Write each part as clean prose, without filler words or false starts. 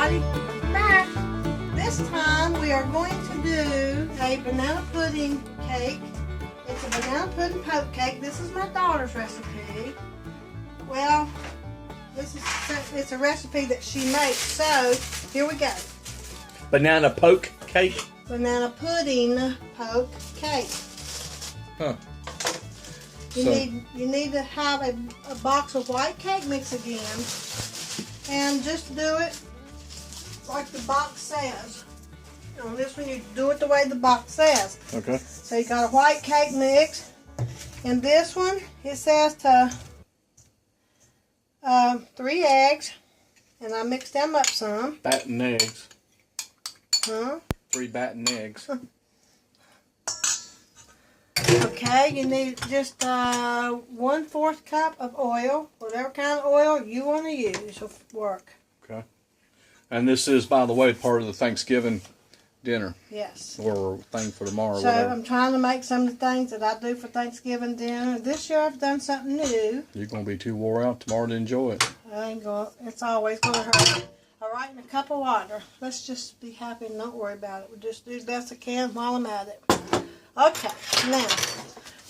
everybody, welcome back. This time we are going to do a banana pudding cake. It's a banana pudding poke cake. This is my daughter's recipe. Well, it's a recipe that she makes, so here we go. Banana poke cake? Banana pudding poke cake. Huh. You need to have a box of white cake mix again, and just do it like the box says. On this one, you do it the way the box says. Okay. So you got a white cake mix. And this one, it says to 3 eggs, and I mixed them up some. Batten eggs. Huh? 3 batten eggs. Okay, you need just 1/4 cup of oil, whatever kind of oil you want to use will work. Okay. And this is, by the way, part of the Thanksgiving dinner. Yes. Or thing for tomorrow. So whatever. I'm trying to make some of the things that I do for Thanksgiving dinner. This year I've done something new. You're going to be too wore out tomorrow to enjoy it. I ain't going. It's always going to hurt. All right, in a cup of water. Let's just be happy and don't worry about it. We'll just do the best I can while I'm at it. Okay, now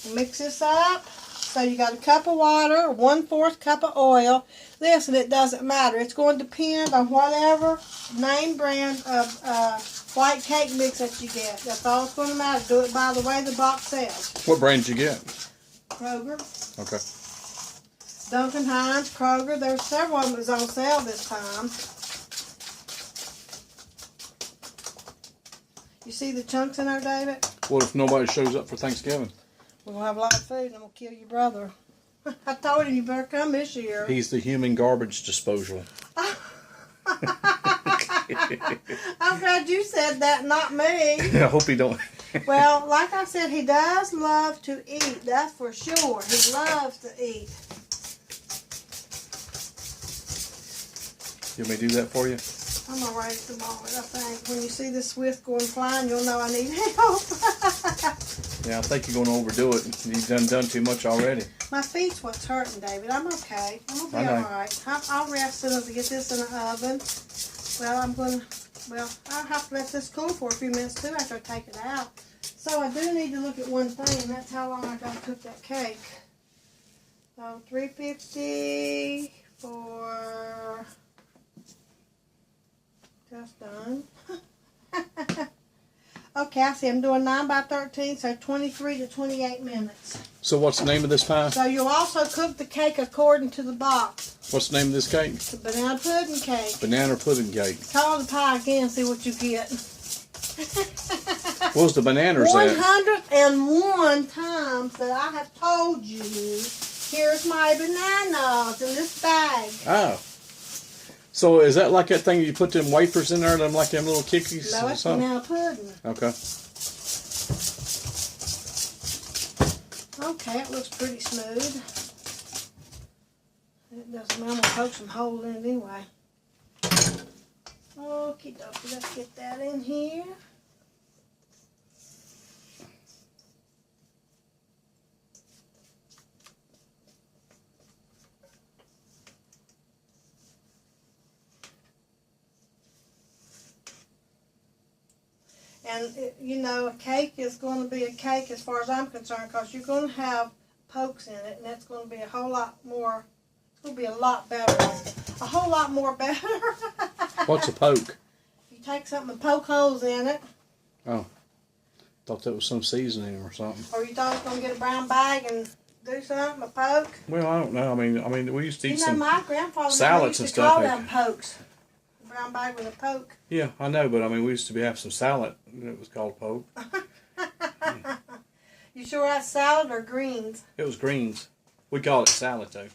we'll mix this up. So you got a cup of water, 1/4 cup of oil. Listen, it doesn't matter. It's going to depend on whatever name brand of white cake mix that you get. That's all it's going to matter. Do it by the way the box says. What brand did you get? Kroger. Okay. Duncan Hines, Kroger. There's several of them that's on sale this time. You see the chunks in there, David? What if nobody shows up for Thanksgiving? We're going to have a lot of food and I'm going to kill your brother. I told him you better come this year. He's the human garbage disposal. I'm glad you said that, not me. I hope he don't. Well, like I said, he does love to eat. That's for sure. He loves to eat. You want me to do that for you? I'm all right at the moment, I think. When you see the Swift going flying, you'll know I need help. Yeah, I think you're going to overdo it. You've done too much already. My feet's what's hurting, David. I'm okay. I'm going to be all right. I'll rest as soon as I get this in the oven. Well, I'll have to let this cool for a few minutes, too, after I take it out. So I do need to look at one thing, and that's how long I got to cook that cake. 350 for... Just done. Okay, I see. I'm doing 9 by 13, so 23 to 28 minutes. So what's the name of this pie? So you'll also cook the cake according to the box. What's the name of this cake? The banana pudding cake. Banana pudding cake. Call the pie again and see what you get. What was the bananas at? 101 times that I have told you, here's my bananas in this bag. Oh. So is that like that thing you put them wafers in there, them like them little kickies? No, or it's something? banana pudding. Okay. Okay, it looks pretty smooth. It doesn't matter, I'm going to poke some holes in it anyway. Okie dokie, let's get that in here. And, you know, a cake is going to be a cake as far as I'm concerned, because you're going to have pokes in it, and that's going to be a whole lot more, it's going to be a lot better. A whole lot more better. What's a poke? You take something and poke holes in it. Oh. Thought that was some seasoning or something. Or you thought you were going to get a brown bag and do something, a poke. Well, I don't know. I mean, we used to eat You know, some my grandfather salads used and to stuff. call them pokes. A brown bag with a poke. Yeah, I know, but I mean, we used to have some salad. It was called poke. You sure that's salad or greens? It was greens. We call it salad, though.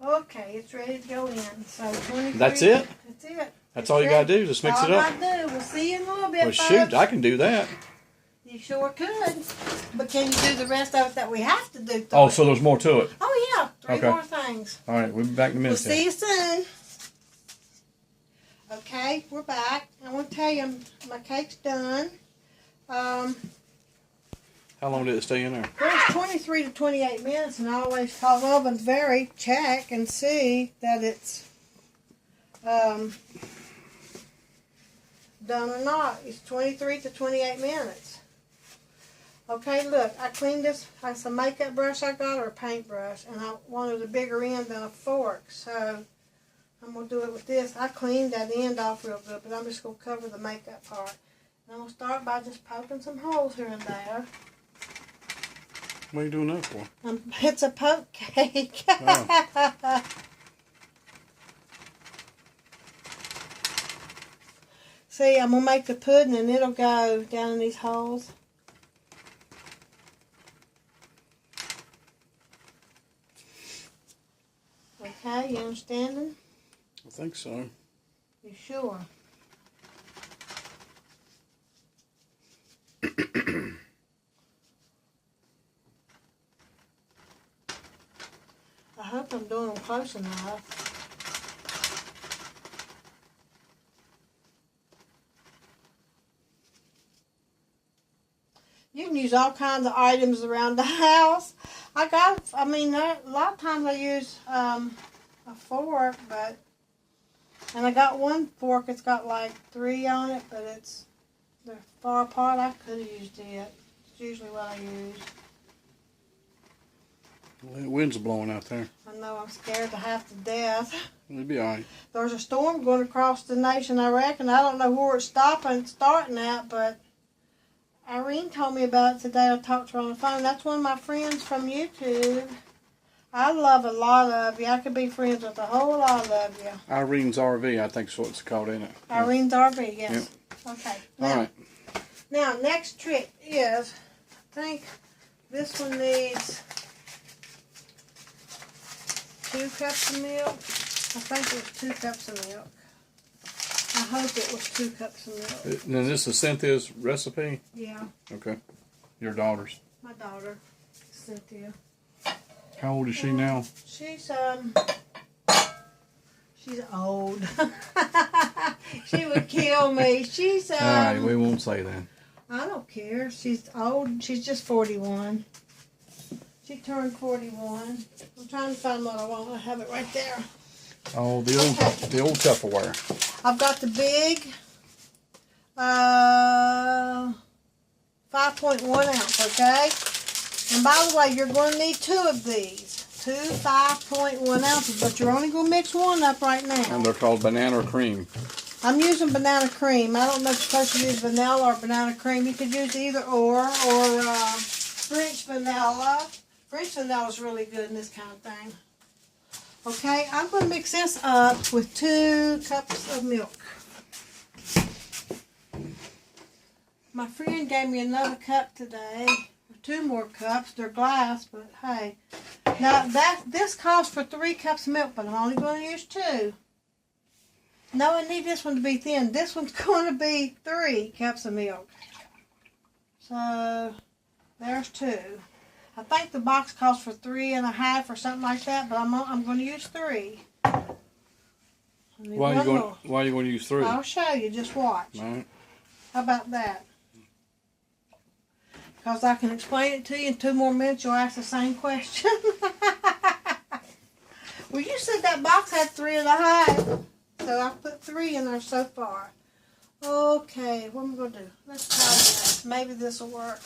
Okay, it's ready to go in. So 23. That's it? That's it. That's all you got to do. Just mix it up. All I do. We'll see you in a little bit, Well, folks. shoot, I can do that. You sure could. But can you do the rest of it that we have to do? Oh, so there's more to it. Oh, yeah. 3 Okay. more things. All right, we'll be back in a minute. We'll see you soon. Okay, we're back. I want to tell you, my cake's done. How long did it stay in there? Well, it's 23 to 28 minutes, and I always call ovens vary, check, and see that it's done or not. It's 23 to 28 minutes. Okay, look, I cleaned this. It's a makeup brush I got, or a paintbrush, and I wanted a bigger end than a fork, so I'm going to do it with this. I cleaned that end off real good, but I'm just going to cover the makeup part. And I'm going to start by just poking some holes here and there. What are you doing that for? It's a poke cake. Oh. See, I'm going to make the pudding and it'll go down in these holes. Okay, you understanding? I think so. You sure? I hope I'm doing them close enough. You can use all kinds of items around the house. A lot of times I use a fork, and I got one fork, it's got like 3 on it, but they're far apart. I could have used it. It's usually what I use. Well, the wind's blowing out there. I know, I'm scared to half to death. It'll be alright. There's a storm going across the nation, I reckon. I don't know where it's starting at, but Irene told me about it today. I talked to her on the phone. That's one of my friends from YouTube. I love a lot of you. I could be friends with a whole lot of you. Irene's RV, I think is what it's called, isn't it? Irene's RV, yes. Yep. Okay. Alright. Now, next trick is, I think this one needs 2 cups of milk. I think it was 2 cups of milk. I hope it was 2 cups of milk. Now, this is Cynthia's recipe? Yeah, Okay. Your daughter's. my daughter, Cynthia. How old is she now? She's old. She would kill me. She's Alright, we won't say that. I don't care. She's old. She's just 41. She turned 41. I'm trying to find what I want. I have it right there. Oh, the old Tupperware. I've got the big 5.1 ounce, okay? And by the way, you're going to need 2 of these. 2 5.1 ounces, but you're only going to mix one up right now. And they're called banana cream. I'm using banana cream. I don't know if you're supposed to use vanilla or banana cream. You could use either or French vanilla. French vanilla is really good in this kind of thing. Okay, I'm going to mix this up with 2 cups of milk. My friend gave me another cup today. 2 more cups. They're glass, but hey. Now, this calls for 3 cups of milk, but I'm only going to use 2. No, I need this one to be thin. This one's going to be 3 cups of milk. So, there's 2. I think the box calls for 3.5 or something like that, but I'm going to use 3. Why are you going to use 3? I'll show you. Just watch. All right. How about that? Because I can explain it to you in 2 more minutes. You'll ask the same question. Well, you said that box had 3.5. So I've put 3 in there so far. Okay, what am I going to do? Let's try this. Maybe this will work.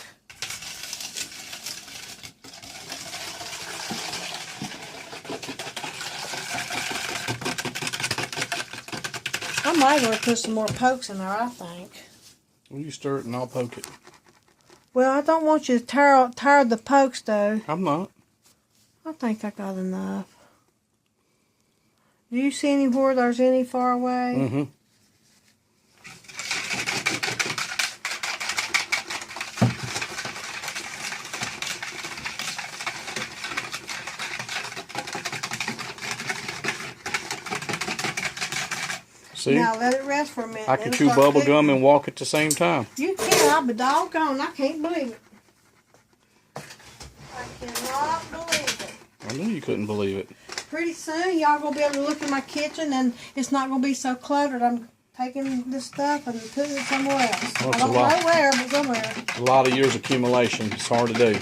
I might want to put some more pokes in there, I think. Well, you stir it and I'll poke it. Well, I don't want you to tire the pokes, though. I'm not. I think I got enough. Do you see anywhere there's any far away? Mm-hmm. See? Now let it rest for a minute. I can chew bubble gum and walk at the same time. You can. I'll be doggone. I can't believe it. I cannot believe it. I knew you couldn't believe it. Pretty soon, y'all going to be able to look in my kitchen, and it's not going to be so cluttered. I'm taking this stuff and putting it somewhere else. Well, I don't know where, but somewhere. A lot of years accumulation. It's hard to do.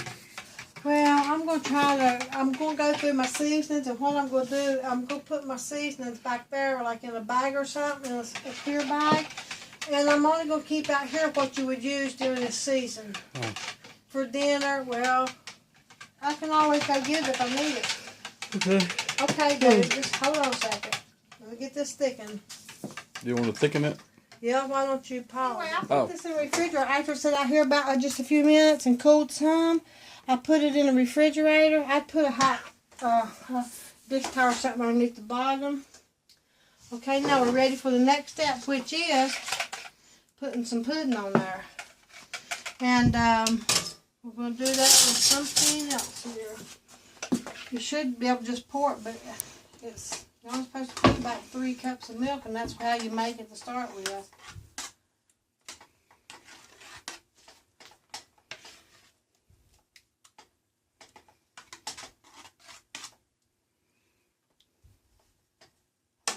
Well, I'm going to go through my seasonings, and what I'm going to do, I'm going to put my seasonings back there, like in a bag or something, in a clear bag. And I'm only going to keep out here what you would use during the season. Oh. For dinner, well, I can always go get it if I need it. Okay. Okay, dude, just hold on a second. Let me get this thickened. Do you want to thicken it? Yeah, why don't you pause? Anyway, I put Oh. this in the refrigerator after it sat out here about just a few minutes and cooled some. I put it in the refrigerator. I put a hot dish towel or something underneath the bottom. Okay, now we're ready for the next step, which is putting some pudding on there. And we're going to do that with something else here. You should be able to just pour it, but you're only supposed to put about 3 cups of milk, and that's how you make it to start with.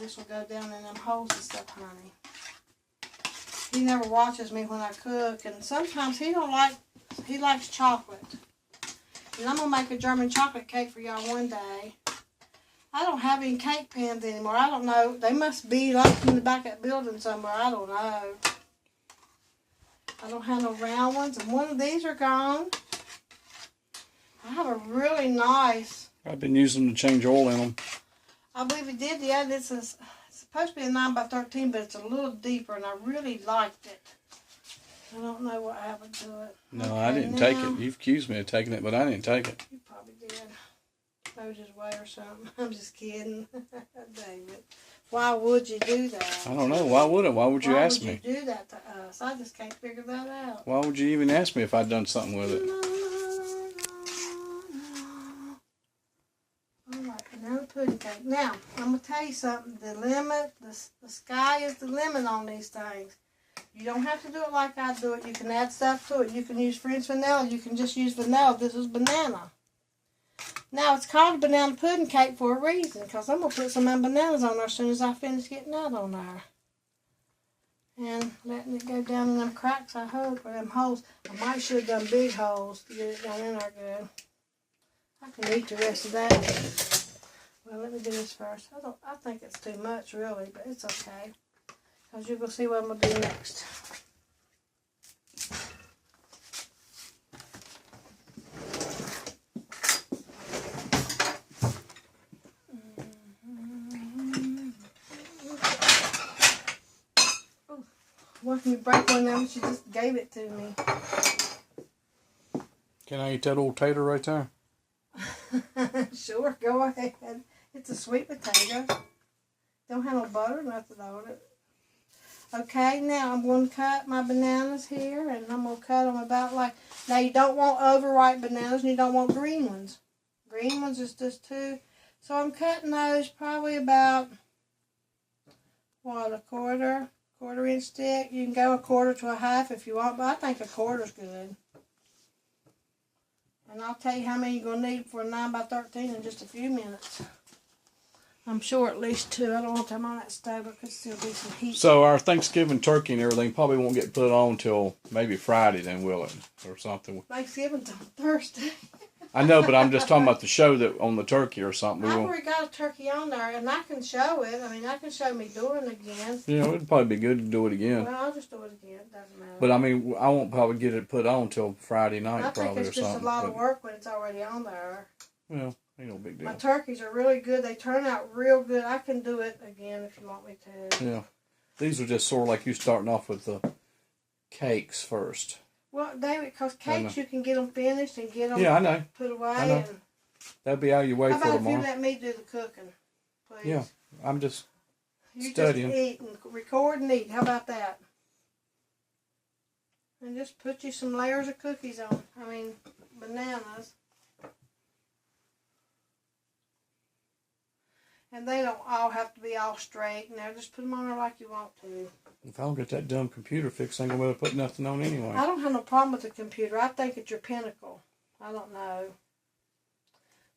This will go down in them holes and stuff, honey. He never watches me when I cook, and sometimes he likes chocolate. And I'm going to make a German chocolate cake for y'all one day. I don't have any cake pans anymore. I don't know. They must be like in the back of that building somewhere. I don't know. I don't have no round ones, and one of these are gone. I have a really nice... I've been using them to change oil in them. I believe it did. Yeah, it's supposed to be a 9x13, but it's a little deeper, and I really liked it. I don't know what happened to it. No, okay, I didn't take it. You've accused me of taking it, but I didn't take it. You probably did. Throw it his way or something. I'm just kidding. David. Why would you do that? I don't know. Why would I? Why would you ask me? Why would you do that to us? I just can't figure that out. Why would you even ask me if I'd done something with it? No. Alright, another pudding cake. Now, I'm going to tell you something. The limit, the sky is the limit on these things. You don't have to do it like I do it. You can add stuff to it. You can use French vanilla. You can just use vanilla. This is banana. Now, it's called a banana pudding cake for a reason, because I'm going to put some of my bananas on there as soon as I finish getting that on there. And letting it go down in them cracks, I hope, or them holes. I might should have done big holes to get it down in there good. I can eat the rest of that. Well, let me do this first. I think it's too much, really, but it's okay. Because you're going to see what I'm going to do next. Once you break one of them, she just gave it to me. Can I eat that old tater right there? Sure, go ahead. It's a sweet potato. Don't have no butter, nothing on it. Okay, now I'm going to cut my bananas here, and I'm going to cut them about like... Now, you don't want overripe bananas, and you don't want green ones. Green ones is just too... So I'm cutting those probably about, what, a quarter-inch thick. You can go a quarter to a half if you want, but I think a quarter's good. And I'll tell you how many you're going to need for a 9x13 in just a few minutes. I'm sure at least 2. I don't want them on that stove. There could still be some heat. So our Thanksgiving turkey and everything probably won't get put on till maybe Friday then, will it? Or something. Thanksgiving's on Thursday. I know, but I'm just talking about the show that on the turkey or something. I've already got a turkey on there, and I can show it. I mean, I can show me doing it again. You know, it'd probably be good to do it again. Well, I'll just do it again. It doesn't matter. But I mean, I won't probably get it put on till Friday night, I probably, think it's or just something. a lot of work when it's already on there. Well, ain't no big deal. My turkeys are really good. They turn out real good. I can do it again if you want me to. Yeah. These are just sort of like you starting off with the cakes first. Well, David, because cakes you can get them finished and get them I know. put away. I know. And That'll be how you wait how for about tomorrow. if you let me do the cooking, please? Yeah, I'm just You studying. just eat and record and eat. How about that? And just put you some layers of cookies on. I mean, bananas. And they don't all have to be all straight. Now, just put them on there like you want to. If I don't get that dumb computer fixed, I ain't gonna be able to put nothing on anyway. I don't have no problem with the computer. I think it's your pinnacle. I don't know.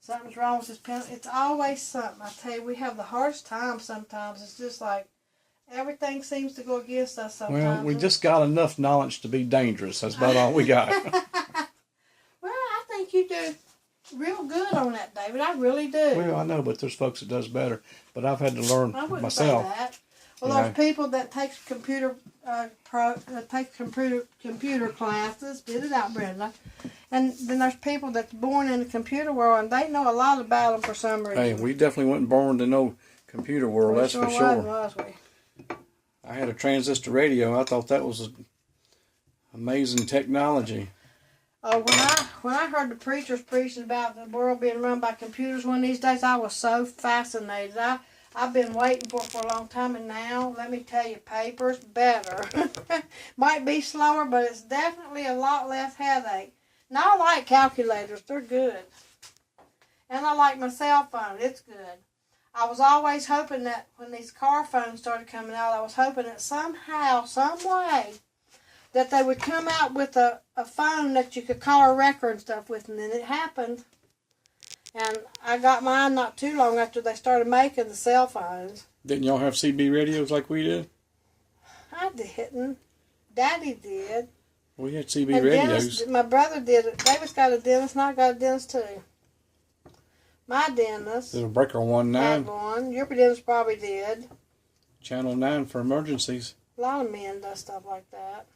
Something's wrong with this pinnacle. It's always something. I tell you, we have the hardest time sometimes. It's just like everything seems to go against us sometimes. Well, we just got enough knowledge to be dangerous. That's about all we got. Well, I think you do real good on that, David. I really do. Well, I know, but there's folks that does better. But I've had to learn I wouldn't myself. say that. Well, You there's know. people that takes computer computer classes. Get it out, Brenda. And then there's people that's born in the computer world, and they know a lot about them for some reason. Hey, we definitely wasn't born to know computer world. We That's sure for sure. wasn't, was we? I had a transistor radio. I thought that was amazing technology. Oh, when I heard the preachers preaching about the world being run by computers one of these days, I was so fascinated. I've been waiting for a long time, and now, let me tell you, paper's better. Might be slower, but it's definitely a lot less headache. And I like calculators. They're good. And I like my cell phone. It's good. I was always hoping that when these car phones started coming out, I was hoping that somehow, some way, that they would come out with a phone that you could call a record and stuff with, and then it happened. And I got mine not too long after they started making the cell phones. Didn't y'all have CB radios like we did? I didn't. Daddy did. We had CB And radios. Dennis, my brother did it. David's got a dentist, and I got a dentist too. My dentist There's a breaker on 19, had one. Your dentist probably did. channel 9 for emergencies. A lot of men does stuff like that.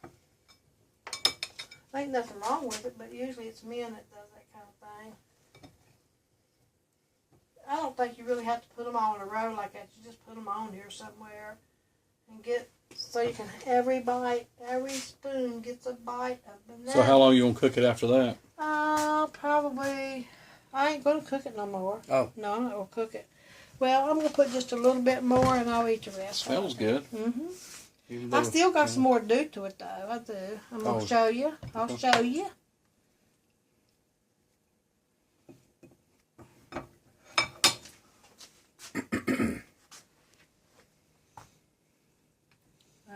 Ain't nothing wrong with it, but usually it's men that does that kind of thing. I don't think you really have to put them all in a row like that. You just put them on here somewhere and get, so you can, every spoon gets a bite of banana. So how long you gonna cook it after that? Probably, I ain't going to cook it no more. Oh. No, I'm not going to cook it. Well, I'm going to put just a little bit more and I'll eat the rest. Smells good. Mm-hmm. I still got some more to do to it though. I do. I'm going to show you. I'll show you.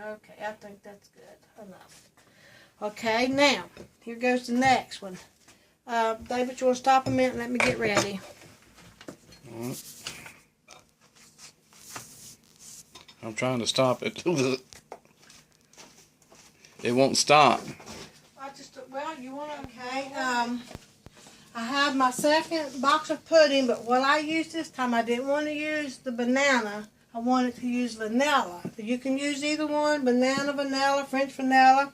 Okay, I think that's good enough. Okay, now, here goes the next one. David, you want to stop a minute and let me get ready? I'm trying to stop it. It won't stop. Well, you want to, okay. I have my second box of pudding, but what I used this time, I didn't want to use the banana. I wanted to use vanilla. You can use either one, banana, vanilla, French vanilla.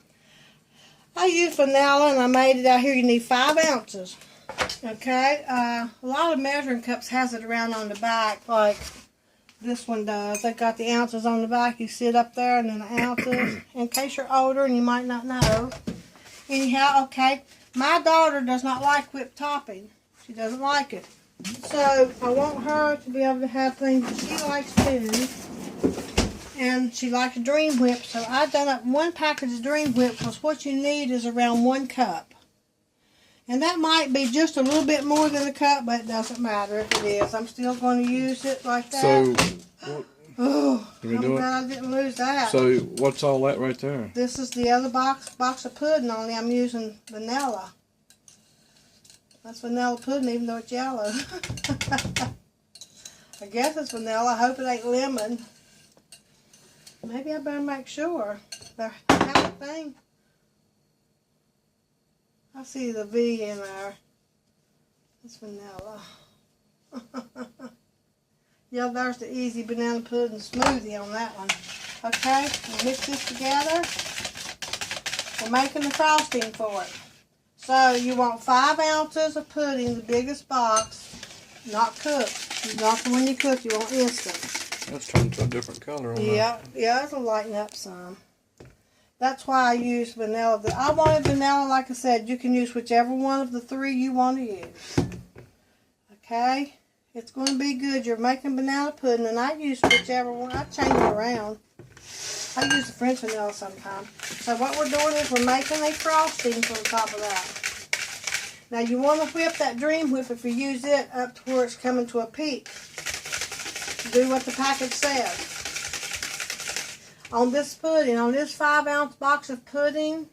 I used vanilla, and I made it out here. You need 5 ounces. Okay? A lot of measuring cups has it around on the back, like this one does. They got the ounces on the back. You sit up there, and then the ounces. In case you're older and you might not know. Anyhow, okay. My daughter does not like whipped topping. She doesn't like it. So I want her to be able to have things that she likes too. And she likes Dream Whip. So I've done up 1 package of Dream Whip because what you need is around 1 cup. And that might be just a little bit more than a cup, but it doesn't matter if it is. I'm still going to use it like that. So, I'm glad I didn't lose that. So what's all that right there? This is the other box of pudding, only I'm using vanilla. That's vanilla pudding, even though it's yellow. I guess it's vanilla. I hope it ain't lemon. Maybe I better make sure. There, that thing. I see the V in there. It's vanilla. Yeah, there's the easy banana pudding smoothie on that one. Okay, we'll mix this together. We're making the frosting for it. So you want 5 ounces of pudding, the biggest box, not cooked. Not the one you cook, you want instant. That's turned to a different color. Yeah, it'll lighten up some. That's why I use vanilla. I wanted vanilla, like I said, you can use whichever one of the 3 you want to use. Okay? It's going to be good. You're making banana pudding, and I use whichever one. I change it around. I use the French vanilla sometimes. So what we're doing is we're making a frosting on top of that. Now you want to whip that Dream Whip if you use it up to where it's coming to a peak. Do what the package says. On this pudding, on this 5-ounce box of pudding,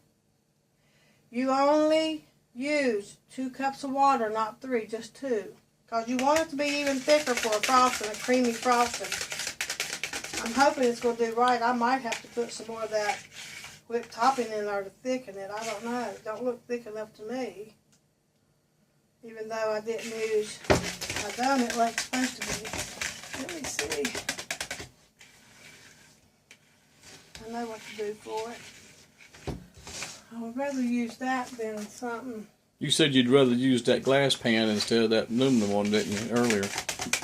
you only use 2 cups of water, not 3, just 2. Because you want it to be even thicker for a frosting, a creamy frosting. I'm hoping it's going to do right. I might have to put some more of that whipped topping in there to thicken it. I don't know. It don't look thick enough to me. Even though I didn't use, I done it like it's supposed to be. Let me see. I know what to do for it. I would rather use that than something. You said you'd rather use that glass pan instead of that aluminum one, didn't you, earlier?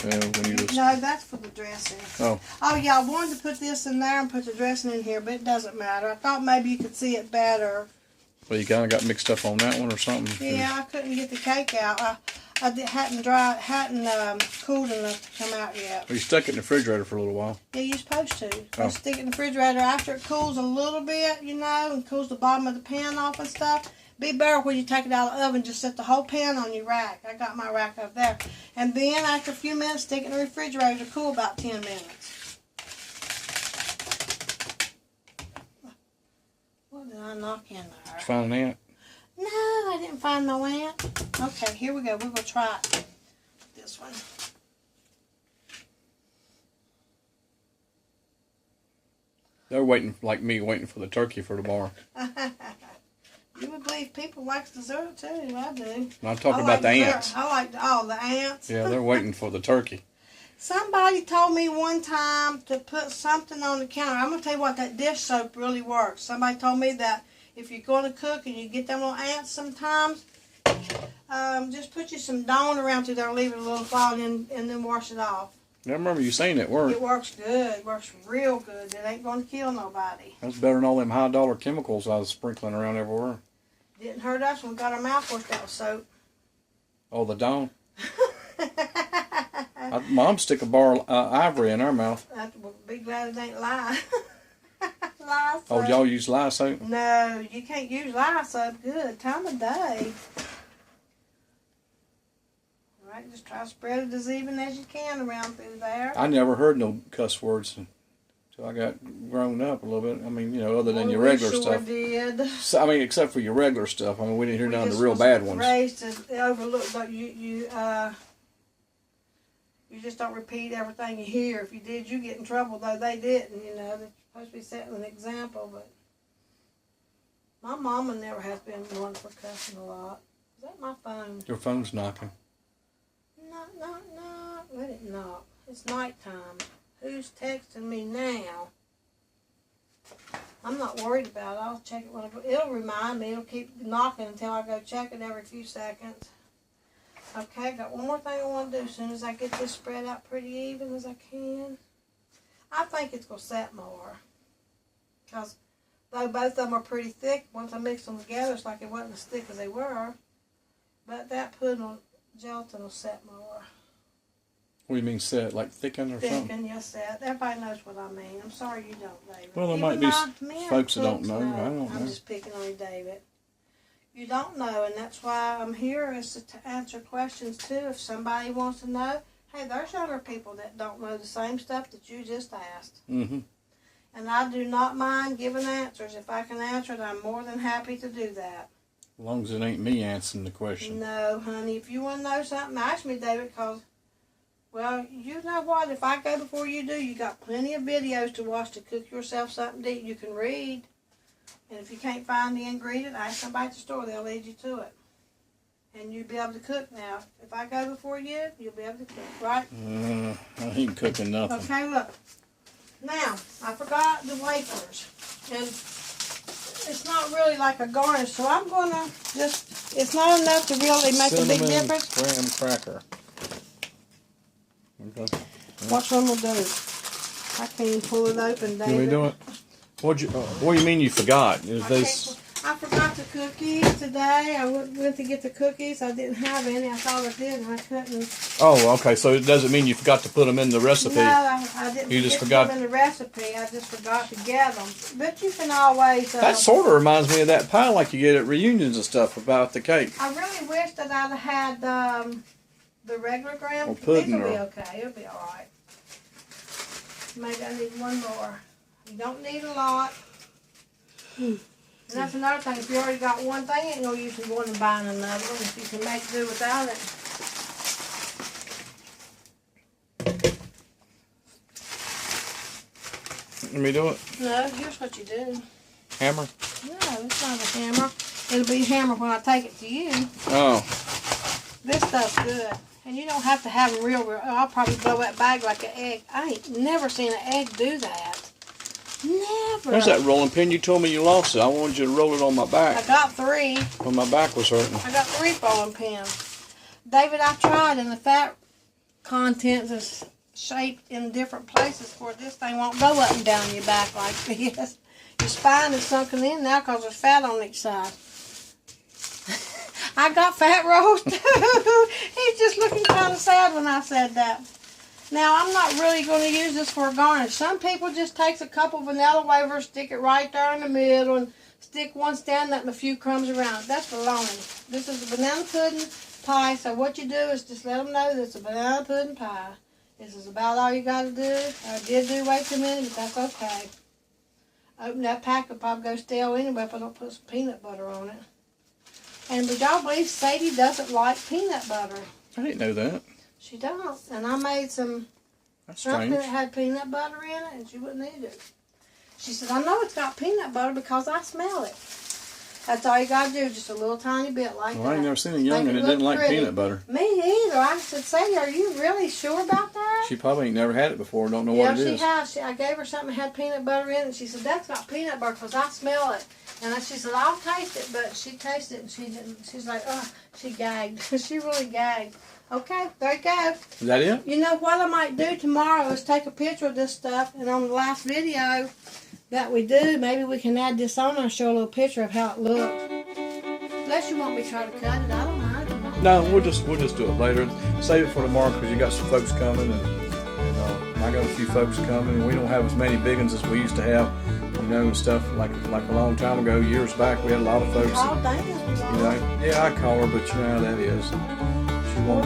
When you was... No, that's for the dressing. Oh. Oh, yeah, I wanted to put this in there and put the dressing in here, but it doesn't matter. I thought maybe you could see it better. Well, you kind of got mixed up on that one or something? Yeah, I couldn't get the cake out. Hadn't cooled enough to come out yet. Well, you stuck it in the refrigerator for a little while. Yeah, you're supposed to. Just stick it in the refrigerator after it cools a little bit, you know, and cools the bottom of the pan off and stuff. Be better when you take it out of the oven, just set the whole pan on your rack. I got my rack up there. And then after a few minutes, stick it in the refrigerator to cool about 10 minutes. What did I knock in there? Did you find an ant? No, I didn't find no ant. Okay, here we go. We're going to try it. This one. They're waiting, like me, waiting for the turkey for tomorrow. You would believe people like dessert too. I do. I'm talking about the ants. I like the ants. Yeah, they're waiting for the turkey. Somebody told me one time to put something on the counter. I'm going to tell you what, that dish soap really works. Somebody told me that if you're going to cook and you get them little ants sometimes, just put you some Dawn around through there and leave it a little while and then wash it off. I remember you saying it worked. It works good. It works real good. It ain't going to kill nobody. That's better than all them high-dollar chemicals I was sprinkling around everywhere. Didn't hurt us when we got our mouth washed out with soap. Oh, the Dawn? Mom stick a bar of ivory in our mouth. We'll be glad it ain't lye. Lye soap. Oh, y'all use lye soap? No, you can't use lye soap. Good time of day. All right, just try to spread it as even as you can around through there. I never heard no cuss words until I got grown up a little bit. I mean, you know, other than your regular stuff. Did. So, I mean, except for your regular stuff. I mean, we didn't hear none of the real bad ones. Raised to overlook, but you just don't repeat everything you hear. If you did, you get in trouble. Though they didn't, you know. They're supposed to be setting an example, but my mama never has been one for cussing a lot. Is that my phone? Your phone's knocking. Knock. Let it knock. It's nighttime. Who's texting me now? I'm not worried about it. I'll check it when I go. It'll remind me. It'll keep knocking until I go check it every few seconds. Okay, got one more thing I want to do as soon as I get this spread out pretty even as I can. I think it's going to set more. Because though both of them are pretty thick, once I mix them together, it's like it wasn't as thick as they were. But that pudding gelatin will set more. What do you mean set? Like thicken or something? Thicken, yes, set. Everybody knows what I mean. I'm sorry you don't, David. Well, there might be folks that don't know. I don't know. I'm just picking on you, David. You don't know, and that's why I'm here, is to answer questions too. If somebody wants to know, hey, there's younger people that don't know the same stuff that you just asked. Mm-hmm. And I do not mind giving answers. If I can answer it, I'm more than happy to do that. As long as it ain't me answering the question. No, honey. If you want to know something, ask me, David, because, well, you know what? If I go before you do, you got plenty of videos to watch to cook yourself something to eat. You can read. And if you can't find the ingredient, ask somebody at the store. They'll lead you to it. And you'll be able to cook now. If I go before you, you'll be able to cook, right? I ain't cooking nothing. Okay, look. Now, I forgot the wafers. And it's not really like a garnish, so I'm going to just, it's not enough to really make a big difference. Graham cracker. Okay. Watch what we'll do. I can't even pull it open, David. Can we do it? What do you mean you forgot? I forgot the cookies today. I went to get the cookies. I didn't have any. I thought I did, and I couldn't. Oh, okay. So it doesn't mean you forgot to put them in the recipe. No, I didn't. You just forgot forgot to put them in the recipe. I just forgot to get them. But you can always. That sort of reminds me of that pie like you get at reunions and stuff about the cake. I really wish that I'd have had the regular graham. Or pudding. These will be okay. It'll be all right. Maybe I need one more. You don't need a lot. And that's another thing. If you already got one thing, you ain't no use in going and buying another one if you can make do without it. Let me do it. No, here's what you do. Hammer? No, it's not a hammer. It'll be a hammer when I take it to you. Oh. This stuff's good. And you don't have to have them real. I'll probably blow that bag like an egg. I ain't never seen an egg do that. Never. There's that rolling pin. You told me you lost it. I wanted you to roll it on my I back got 3. when my back was hurting. I got 3 rolling pins. David, I tried, and the fat contents is shaped in different places where this thing won't go up and down your back like this. Your spine is sunken in now because there's fat on each side. I got fat rolls too. He's just looking kind of sad when I said that. Now, I'm not really going to use this for a garnish. Some people just takes a couple vanilla wafers, stick it right there in the middle, and stick one stand up and a few crumbs around it. That's baloney. This is a banana pudding pie, so what you do is just let them know that it's a banana pudding pie. This is about all you got to do. I did do way too many, but that's okay. Open that pack, it'll probably go stale anyway if I don't put some peanut butter on it. And would y'all believe Sadie doesn't like peanut butter? I didn't know that. She don't. And I made some That's something strange. that had peanut butter in it, and she wouldn't eat it. She said, I know it's got peanut butter because I smell it. That's all you got to do, just a little tiny bit like Well, that. I ain't never seen a youngin' that Make it didn't look like pretty. peanut butter. Me either. I said, Sadie, are you really sure about that? She probably ain't never had it before. Don't know Yeah, what it she is. has. I gave her something that had peanut butter in it. And she said, that's got peanut butter because I smell it. And she said, I'll taste it. But she tasted it and she didn't. She's like, oh, she gagged. She really gagged. Okay, there you go. Is that it? You know what I might do tomorrow is take a picture of this stuff. And on the last video that we do, maybe we can add this on and show a little picture of how it looked. Unless you want me to try to cut it. I don't mind. No, we'll just do it later. Save it for tomorrow because you got some folks coming, and I got a few folks coming, and we don't have as many big ones as we used to have, and stuff like a long time ago, years back. We had a lot of folks. Oh, That, yeah, I call her, but you know how that is. She won't.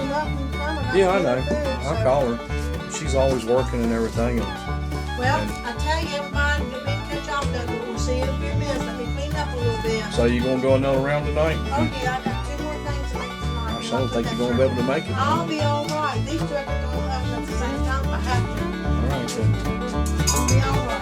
Yeah, I know. I call her. She's always working and everything. Well, I tell you, everybody, let me catch off that, but we'll see you in a few minutes. Let me clean up a little bit. So you gonna go another round tonight? Oh, yeah, I got 2 more things to make tonight. I sure don't think you're gonna be able to make it. I'll be all right. These 2 are going to oven at the same time if I have to. All right, then. I'll be all right.